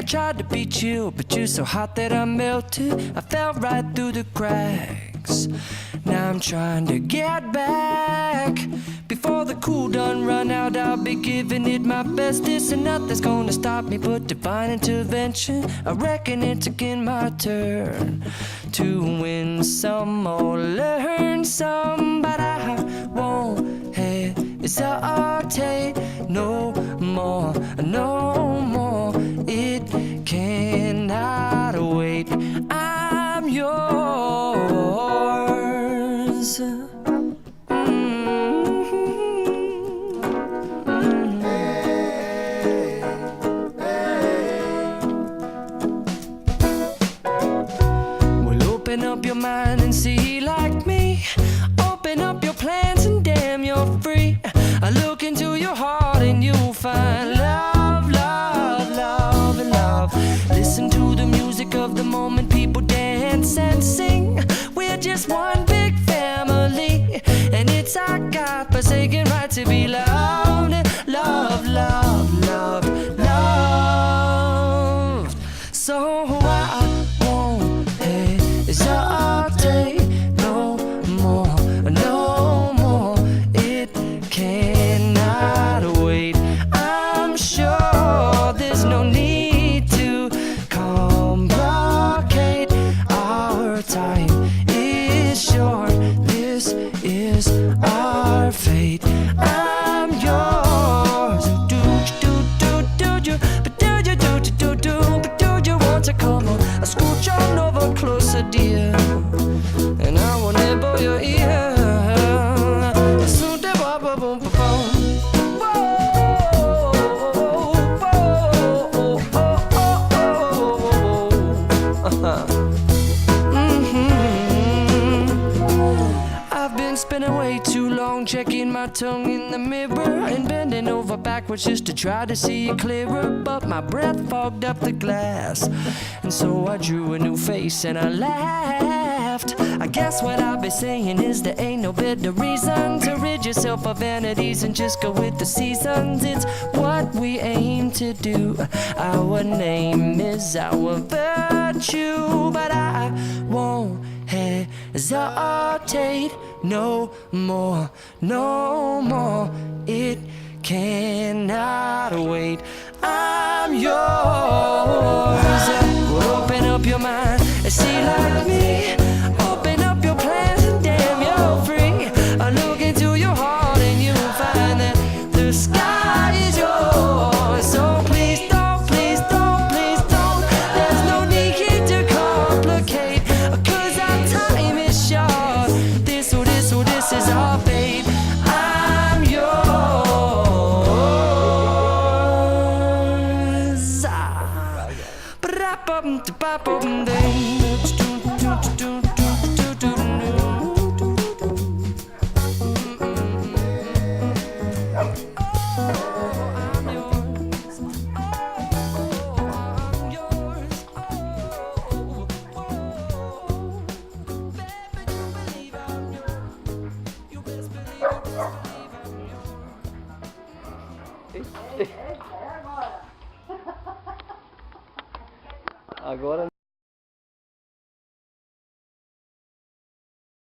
tried to be chill, but you're so hot that I melted. I fell right through the cracks. Now I'm trying to get back. Before the cool done run out, I'll be giving it my best. This and nothing's gonna stop me but divine intervention. I reckon it's again my turn to win some or learn some, but I won't hesitate no more, no more. It cannot wait. I'm yours. Open up your mind and see like me. Open up your plans and damn, you're free. I look into your heart and you'll find love, love, love, and love. Listen to the music of the moment, people dance and sing. We're just one big family, and it's our God-forsaken right to be loved. Love, love, love, loved. So I won't hesitate no more, no more. It cannot wait. I'm sure there's no need to complicate. Our time is short. This is our fate. I'm yours. Do you? But do you want to come on? I scooch on over closer, dear, and I will nibble your ear. I've been spending way too long checking my tongue in the mirror and bending over backwards just to try to see it clearer, but my breath fogged up the glass, and so I drew a new face and I laughed. I guess what I'll be saying is there ain't no better reason to rid yourself of vanities and just go with the seasons. It's what we aim to do. Our name is our virtue, but I won't hesitate no more, no more. It cannot wait. I'm yours. Well, open up your mind and see like me. Open up your plans and damn, you're free. I look into your heart and you'll find that the sky is yours. So please don't, please don't, please don't. There's no need to complicate, 'cause our time is short. This is our fate. I'm yours. Agora